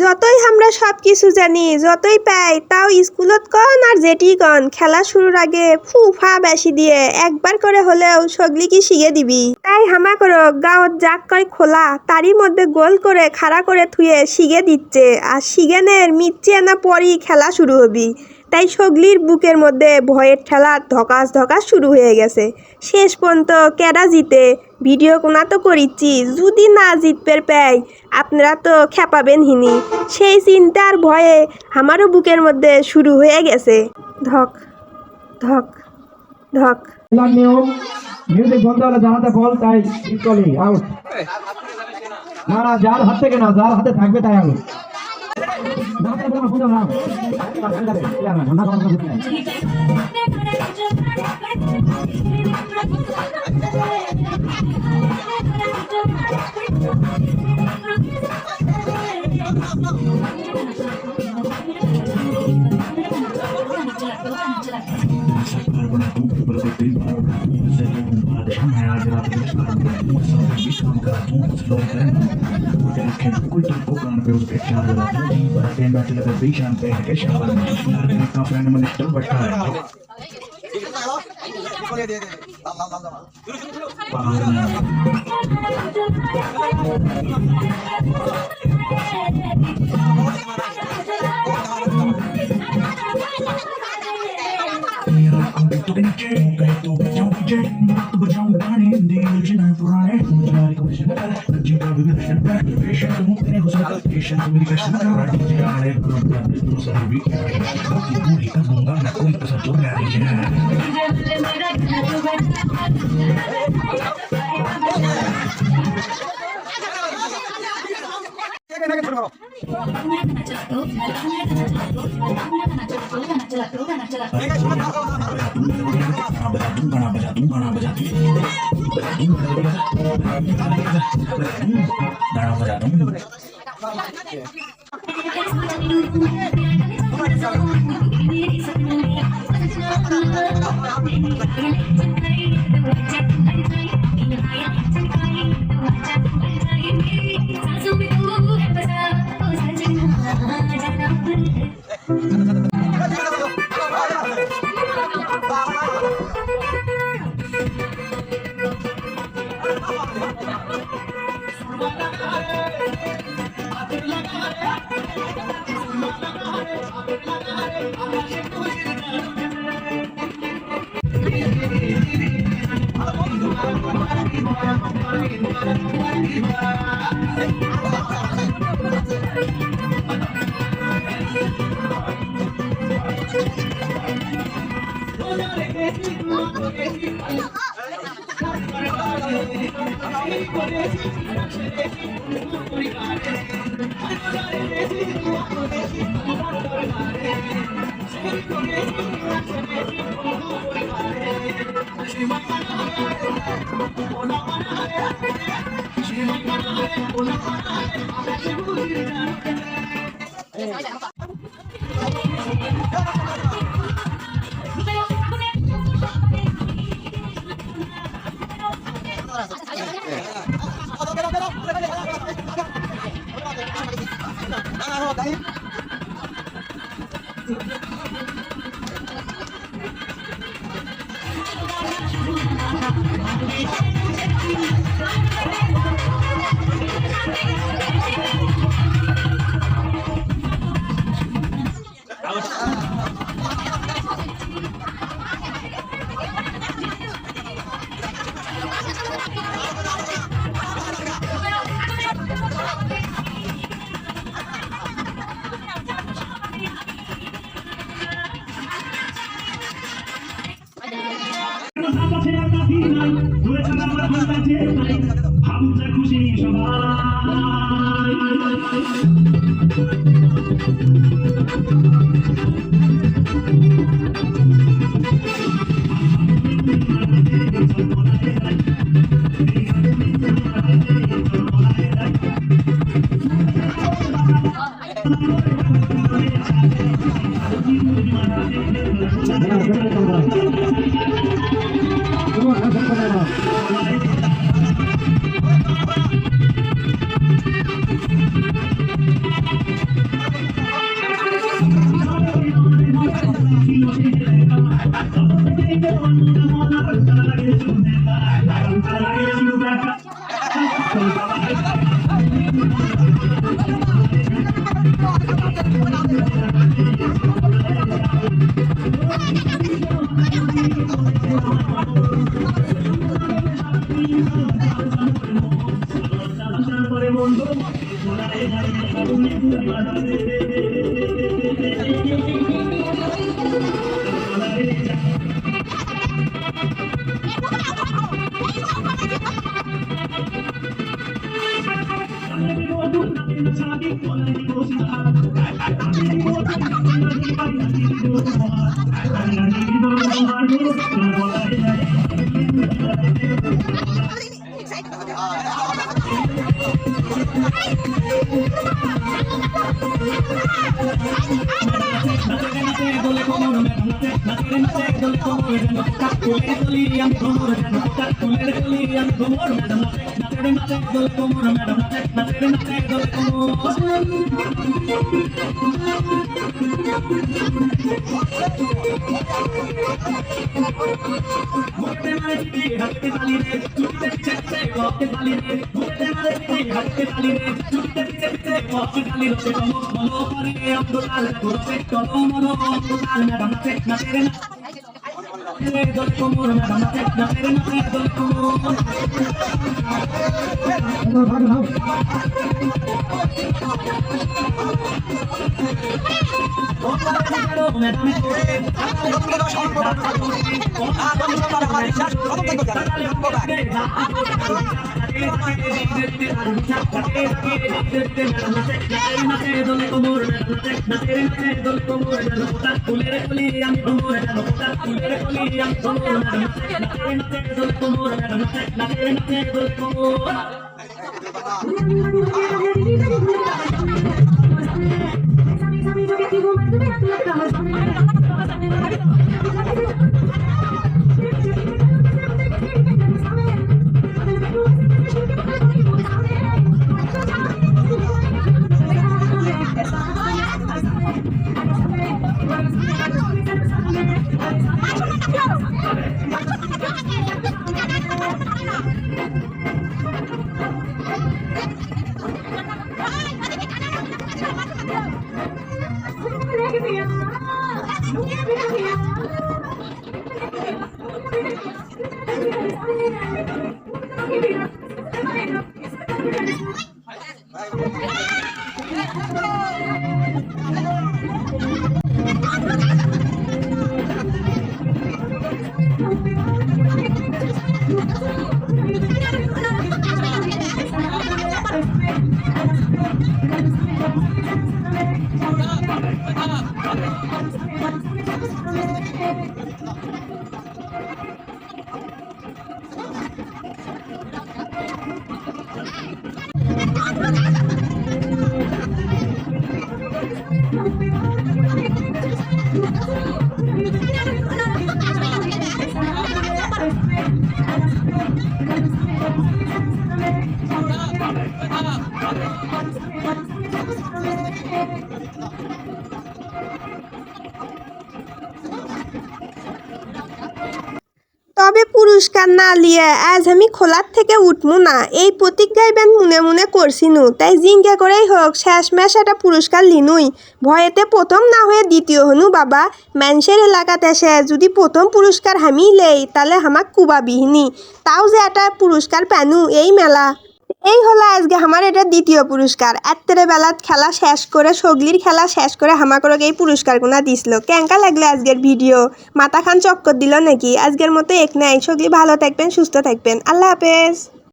যতই আমরা সব কিছু জানি, যতই পাই, তাও স্কুলত কন আর যেটি কন, খেলা শুরুর আগে ফুফা বেশি দিয়ে একবার করে হলেও সগলি কি শিখে দিবি। তাই হামা করো গাঁৱত যাক কয় খোলা, তারই মধ্যে গোল করে খাড়া করে থুয়ে শিখে দিচ্ছে, আর শিখেনের মিচ্ছি আনা পরই খেলা শুরু হবি। তাই সগলির বুকের মধ্যে ভয়ের ঠেলা ধকাস ধকাস শুরু হয়ে গেছে। শেষ পর্যন্ত কেডা জিতে ভিডিও কোনা তো করিচ্ছি, যদি না জিতপের পাই আপনারা তো খেপাবেন হিনি। সেই চিন্তার ভয়ে আমারও বুকের মধ্যে শুরু হয়ে গেছে ধক ধক ধক। নিয়ম মিউজিক বন্ধ হলে জানাতে বল, তাই ইকুয়ালি আউট। না না, যার হাত থেকে না, যার হাতে থাকবে তাই আউট। খুশি সবাই তবে পুরস্কার না লিয়ে আজ আমি খোলার থেকে উঠমু না, এই প্রতিজ্ঞাই বেন মনে মনে করছিনু। তাই জিঙ্কা করেই হোক শেষমেশ একটা পুরস্কার লিনুই। ভয়েতে প্রথম না হয়ে দ্বিতীয় হনু বাবা। মানুষের এলাকাতে এসে যদি প্রথম পুরস্কার আমি লেই তাহলে আমাক কুবাবিহিনি, তাও যে একটা পুরস্কার পেনু এই মেলা। এই হলো আজকে আমার এটা দ্বিতীয় পুরস্কার। এত্তেরে বেলাত খেলা শেষ করে সগলির খেলা শেষ করে হামাকরক এই পুরস্কারগুনা দিছিল। কেঙ্কা লাগলে আজকের ভিডিও? মাথা খান চক্কর দিল নাকি? আজকের মতো এক নাই। সগলি ভালো থাকবেন, সুস্থ থাকবেন। আল্লাহ হাফেজ।